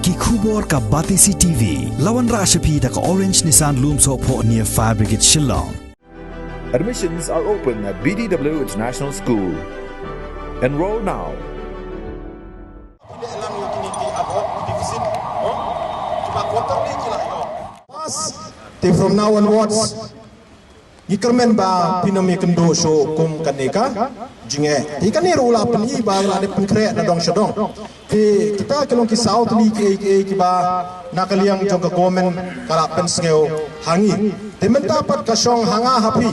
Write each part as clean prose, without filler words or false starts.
Ki khubor ka Batisi TV. Lawan Rashapi da ka Orange Nissan Lumso po near Fire Brigade Shillong. Admissions are open at BDW International School. Enroll now. From now onwards, Ikermen ba pinami kendo so kum kaneka jinge ikani rula peni ba la de penkre na dong shadong ti kita kelong ki south li ki ba nakaliang jong ka gomen kala pensngeo hangi tementa pat ka song hanga hapi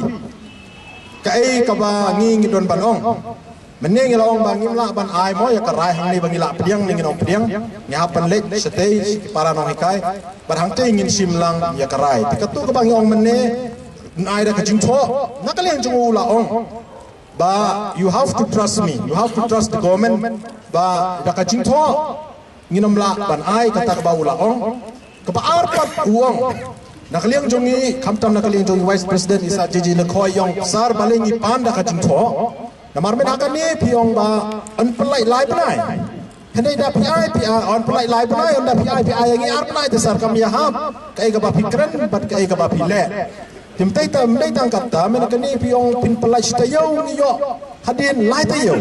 kai ka ba ngi don banong meneng long ba ngimla ban ai mo ya ka rai hang ni bangila pediang ni nong pediang nyapan lek setei para nong hikai barhang te ngin simlang ya ka rai ti katu ka bang ong menne I da kajing tho nakalian jung ula ong ba you have to trust me, you have to trust the government ba da kajing tho nginom la ban ai kata ba ula ong ka ba arpat uong nakalian jungi kamtam nakalian jungi vice president isa jeji le khoi yong sar balengi pan da kajing tho namar men akan ni piong ba an pelai lai panai henai da pi on pelai lai panai on da pi yang ngi ar panai te sar kam ya ham kai ka ba pikran bat kai ka ba pile Timtai tam dai tang kata menakani piong pin pelai stayau ni yo hadin lai tayo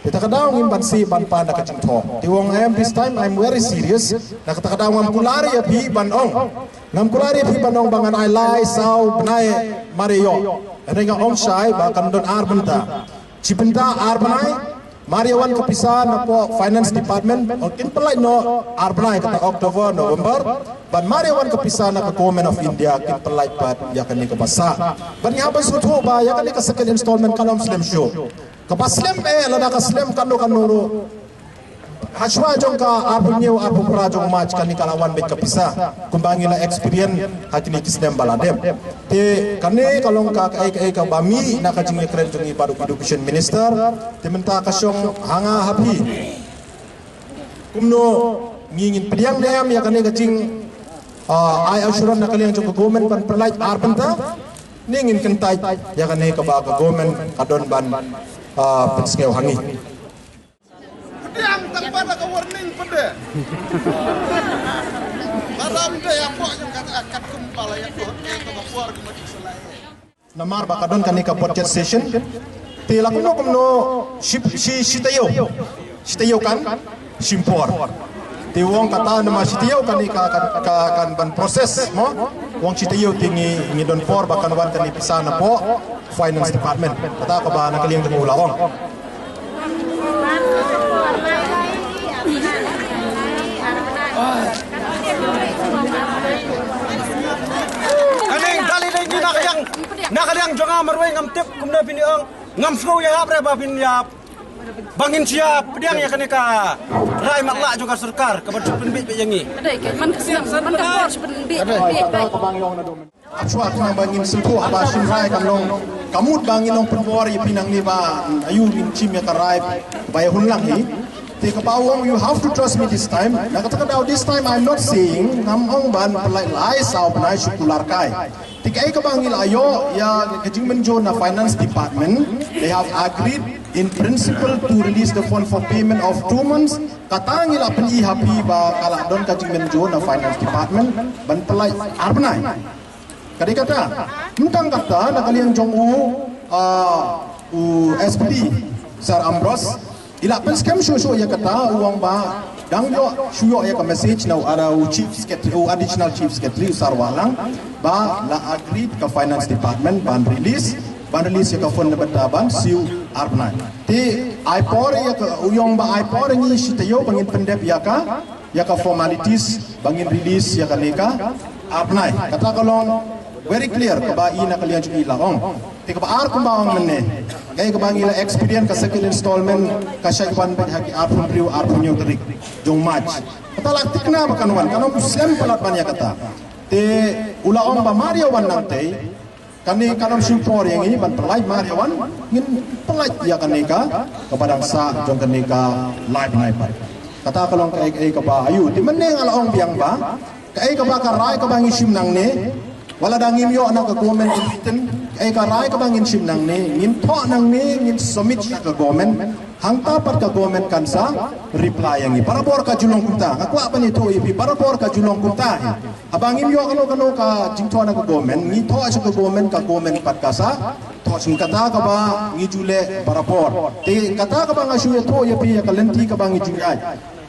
kita kadang ngim bansi ban pan da kacing tho tiwong am this time I'm very serious na kata kadang ngam kulari ya pi ban ong ngam kulari pi ban ong bangan ai lai sau benai mario ada ngam ong sai ba kan don ar benta cipenta ar benai Mariawan kepisah na po finance department o kin pelai no ar benai kata October November ban Mariawan kepisah na ka government of India kin pelai pat ya kan ni ka basa ban ya ba sutho ba ya kan ni ka second installment kalom slim show ka baslim la da ka slim kan no Hashwa jong ka arpunyo arpupra jong match kan ni kalawan bet kepisah kumbangi la experience hakini kisdem baladem te kane kalong ka ka bami na ka jingi kren jongi baru education minister te menta ka syong hanga hapi kumno ngingin pediang dem ya kane ka jing ai assuran na kaliang jong government ban perlait arbenta ningin kentai ya kane ka ba ka government kadon ban penskeu hangi yang tanpa ada warning pada malam dia yang buat yang kata akan kembali yang buat ke keluar ke masalah namar bakadon kanika budget session tila kuno shitayo kan simpor ti wong kata nama shitayo kanika kan ban proses mo wong shitayo tingi ngidon for bakan wan kani pisana po finance department kata ka ba nakaliang ulawong Kaning dali lagi nakaliang jonga marwe ngam tip kumna piniang ngam flow ya apre ba pin ya bangin siap pediang ya kanika rai makla juga serkar kabar penbit yangi man kesiang man kapor penbit Achwa nang bangin sulpo aba shin rai kamlong kamut bangin long penwari pinang ni ba ayu min chim ya karai bay hunlang hi Take a bawang, you have to trust me this time. Nakatakan this time I'm not saying ngamong ban pelai lai sao penai syukular kai. Tika ay kabangil ayo ya kajing menjo na finance department. They have agreed in principle to release the fund for payment of 2 months. Katangil apen ihapi ba kala don kajing menjo na finance department ban pelai arpenai. Kadi kata, mentang kata nakaliang jong SPD Sir Ambrose ila penskem show ya kata uang ba dang yo shuyo ya ka message na ada chief secretary additional chief secretary sarwalang ba la agreed ka finance department ban release ya ka fund betaban siu arna ti ipor ya ka uyong ba ipor ni sitayo bangin pendep ya ka formalities bangin release ya ka neka arna kata kalong very clear ka ba ina kalian ju ilaong ti ka ba ar kumbawang menne kaya kabangila experience ka second installment kasya iwan ba haki arpun priu arpun yung tarik jong match katalaktik na makanuan kanong muslim palat banya kata te ulaong ba Mariawan nante kani kanong simpor yang ini ban perlai Mariawan ngin pelai ya kanika kepadang sa jong kanika live naipar kata kalong kaya ka ba ayu di meneng alaong biang ba kaya ka ba karay ka ba ngisim nang ne wala dangim yo anak ka government iten ka rai ka bangin sim nang ni ngin tho nang ni ngin submit ka government hang tapat ka government kansa reply yang para bor ka julong kunta ngakwa pa ni to ipi para bor ka julong kunta abangim yo kano ka jingtho na ka government ngi tho sa ka government pat kasa tho sing kata ka ba ngi jule para bor te kata ka ba ngasu ya tho ipi ya kalenti ka bangi julai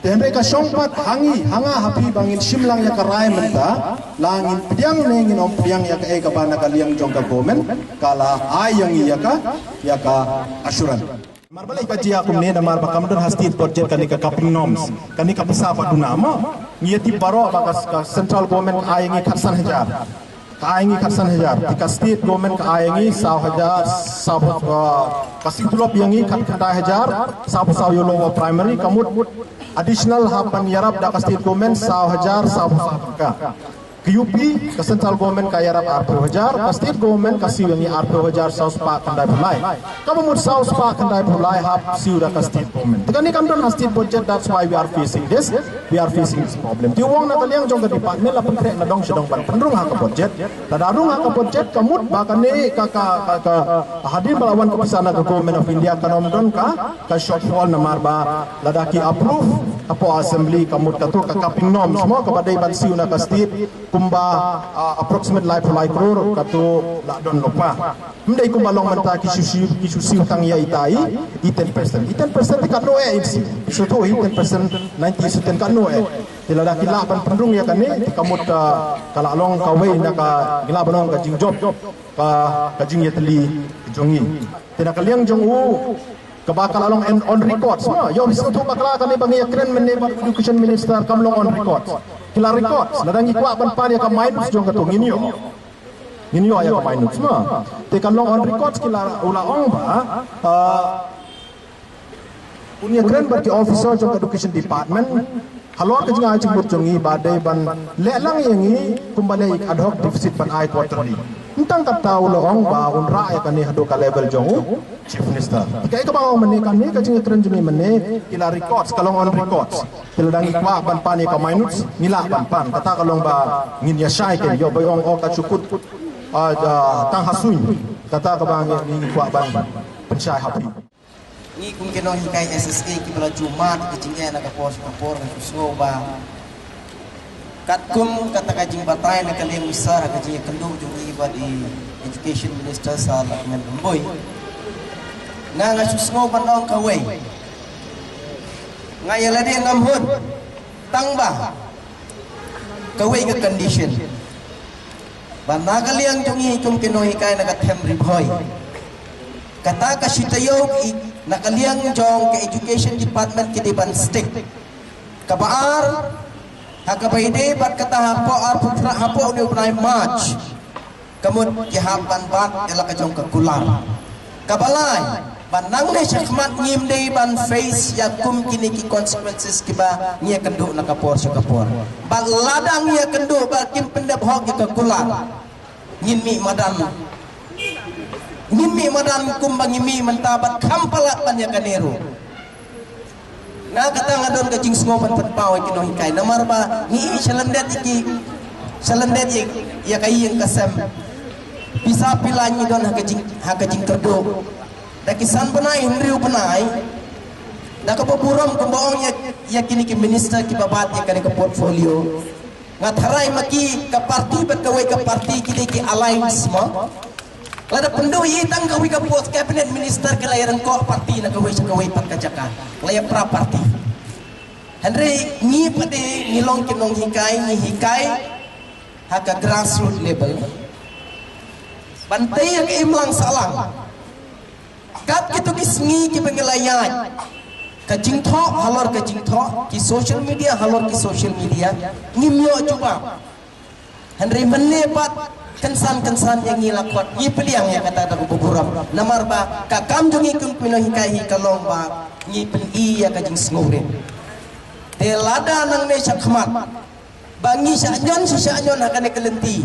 Tenre ka songpat hanga happy bangin simlang ya karai menta langin pediang nengin om pediang ya ka bana kaliang jong ka gomen kala ay yang ya ka asuran marbalik ka jia kum ne na marba kamdon hastit project kani ka kaping norms kani ka pesapa dunama ngiyati baro bakas ka central government ay ngi khatsan hajar kaingi khatsan hajar tika state government ka ayengi 1,000 kasih tulop yangi khatai hajar saw yolo primary kamut additional hapan yarab da state government 1,000 ka UP ke central government ka yarab 8,000 ka state government kasih yangi 8,000 saus pa kandai bulai kamu mut saus pa kandai bulai hap siu da state government tekani kamdon state budget, that's why we are facing this problem ti wong na kaliang jong ka department la pengkrek na dong sedong ban pendrung ha ka budget tadarung ha ka budget kamut bakane ka hadir melawan kepesanan ke government of India kanomdon ka shortfall na marba ladaki approve apo assembly kamut ka to ka kaping norm semua kepada ban siu na ka state kumba approximate life crore kato la don lupa mendai kumba long menta kisusi utang ya itai 10% kan no insi so to 10% 90% kan no tila kila ban pendrung ya kane kamut kala long kawai na ka gila banong ka jing job ka jing ya teli jongi tila kaliang jong kabakal along on record semua yo bisa tu bakala kali bangi kren menembak education minister kamlong on record kila record ladang ikwa ban pan ya ka minus jong ka to nginyo ya ka minus semua te kamlong on record kila ula ong ba punya kren bagi officer jong education department halor ka jinga jing burjongi badai ban lelang yangi kumbale ad hoc deficit ban ai quarterly entang kata ulong ba unra ya kani hado ka level jong chief minister kai ka bang mene kani ka jing kren juni mene kila records kalong on records kila dang ikwa ban pani ka minutes nila ban pan kata kalong ba ngin ya shai ke yo bayong o ka cukut tang hasuin kata ka bang ngin ikwa ban pensyai happy ni kung kino hikay SSA kibala Jumat kajingnya na kapos na kusgo ba katkum kata kajing batay na kalim misar kajing kandung jung iba di education minister sa Lakmen Bamboy nga susgo bandong kaway nga yaladi ngamhud tangba kaway ka condition banagaliang jung kung kino hikay na katem riboy kata kasitayog nakaliang jong ke education department ke depan stick kabaar hakabayde bat kata hapo ni upnay march kamut kihapan bat ela ka jong kagular kabalay banang ne syakmat ngim day ban face yakum kini ki consequences kiba nia kendu nakapor syakapor bal ladang nia kendu bakin pendap hok ke kagular ngimi madan kumbang imi mentabat kampalat pan ya kanero na kata ngadon kajing ngopan patpaw kino hikay namar ba ni salandet ya kayeng kasem bisa pilanyi don hakajing kerdo da kisan banai hinriu banai da kapaburam kumbaong ya kini ki minister ki babat ya kani ka portfolio ngatharay maki ka parti bat kaway ka parti kini ki alliance mo lada pendu itang kawai ka post cabinet minister ke layaran ko parti na kawai sa kawai pagkajakan laya pra parti Henry ngi pade ngilong kinong hikay haka grassroots level bantay ang imlang salang kat kito kisngi ki pengelayat kajingtho halor kajingtho ki social media halor ki social media ngimyo coba Henry menepat kensan yang ngilakot ngi pediang ya kata ta buburam namar ba kakam jungi kun pino hikahi kalong ba ngi pen iya kajing sngurin te lada nang ne sakmat bangi sanyon hakane kelenti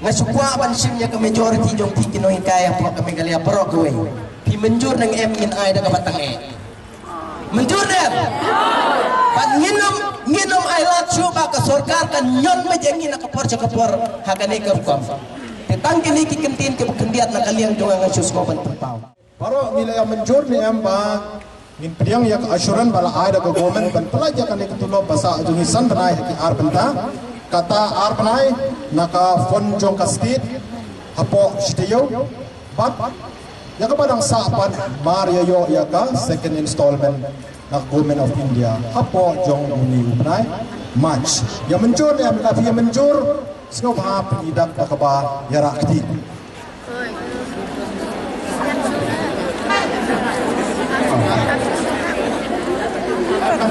ngasukwa ban simnya ke majority jong ti kino hikaya po kami galia pro kowe pi menjur nang em ngin ai daga batang menjur den pan nginom ai lat chuba ba ka sarkar kan nyon me jengi na kapor hakane ka kom tang kini ki kentin ke kendiat na kalian jonga ngasus ko ban pau Paro nilai yang menjur ni amba ngin priang yak asuran bala ada ke government ban pelajar kan ketulo basa jungi san banai ki ar benta kata ar banai naka fon jong ka state hapo siteyo bat yak badang sa pan maria yo yaka second installment na government of India hapo jong ni banai March yang menjur ni amba yang menjur snob ha pengidak nakaba yarakti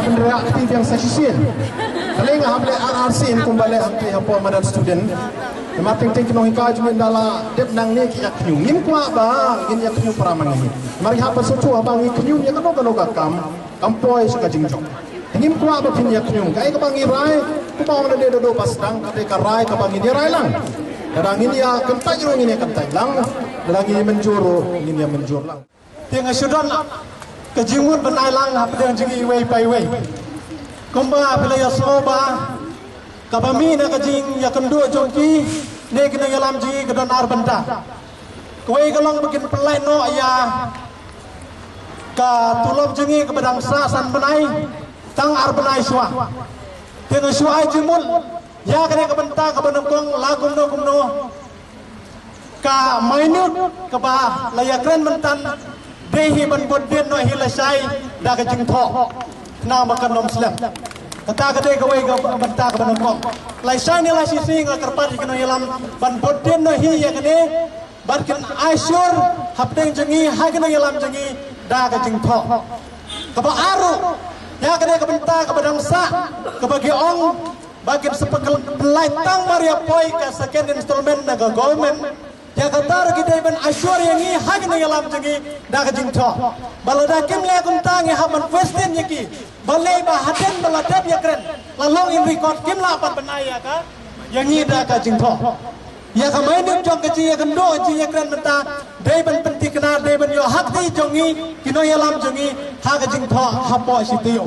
pendera aktif yang session. Kalau ngah hamle RRC in kumbale hamle hapo madan student. Mating ting kinong hikaj men dala dep nang ni ki aknyu ngim kwa ba gin yaknyu paramang ni. Mari hapa sotu abang iknyu ya kano kam kampoi suka jingjong. Ngim kwa ba pin yaknyu kai ka bang irai ku ba na de do pasdang kate ka rai ka bang irai lang. Dadang ini ya kentai jurung ini kentai lang. Dadang ini menjuru ini ya menjur lang. Tengah sudan kejingun benailang hapdang jingi wei pai wei komba pelaya sloba kabami na kejing ya kendo jongki ne kena yalam jingi kedan arbenta koi galong bikin pelai no ya ka tulop jingi ke badang sa san benai tang arbenai swa tengah swa jimun ya kena ke benta ke benengkong lagum no ka minute ke ba laya kren mentan dehi ban bodden no hilasai da ka jing tho na makan nom slam kata ka de ka wei ka banta ka ban ko lai sai ni la si sing ka karpat ki no yalam ban bodden no hi ya kane barkin asyur hapdeng jengi ha ka no yalam jengi da ka jing tho ka ba aru ya ka de ka banta ka badang sa ka bagi ong bagian sepekal pelai tang maria poi ka second installment na government ya kata kita iban asyur yang ini hak ni yalam jengi dah kejing tho balada kim le kum tang ya haman question yaki balai ba haden baladap ya keren lalong in record kim la pat benaya ka yang ini dah kejing tho ya kamai nim jong kejing ya kendo kejing ya keren menta dai ban penti kena dai ban yo hak ti jongi kino yalam jengi hak kejing tho hapo sitio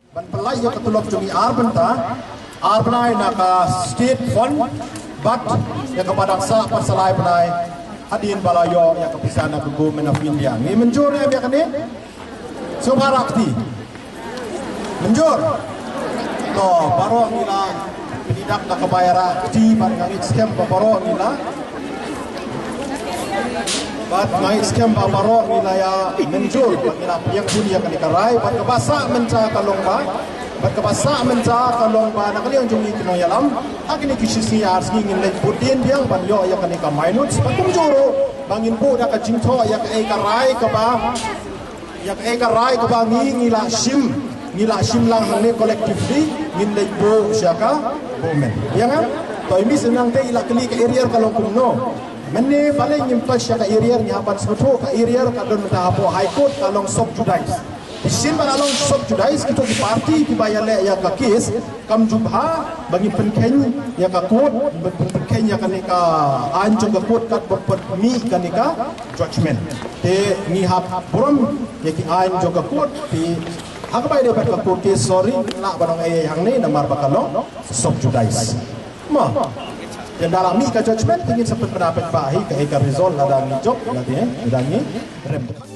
ban pelai ya ketulok jongi ar benta ar benai naka state fund but yang kepada sa persalai penai hadin balayo yang kepisana ke government of India ni menjur ya biak ni subarakti menjur to baro nila penidak nak kebayara di barangit scam baro nila bat ngai scam baro nila ya menjur nila yang punya kan dikarai bat kebasa menca kalong ba Berkebasa menca kalong ba nakaliang jungi kino yalam agini kisisi ars ngin lek budin biang ban yo ya kanika minutes patum joro bangin bu da ka jingtho ya ka e karai ka ba ya ka e karai ka ba ngila shim lang hang ne collectively ngin lek bo syaka bomen ya kan to imi senang te ila kli ka area kalong kumno menne bale ngim pa syaka area nya ban soto ka area ka don ta hapo high court kalong sok judais Isin balong sob judais kita di parti di bayale ya ka kes kam jubha bagi penkeng ya ka court penkeng ya kanika anjo ka court kat berpet mi kanika judgment te ni hap brom ya ki anjo ka court ti hak bay de ka court ke sorry la banong ay hang ni namar bakalong sob judais ma dan dalam mi ka judgment ingin seperti pendapat bahi ka result ada ni job nanti rem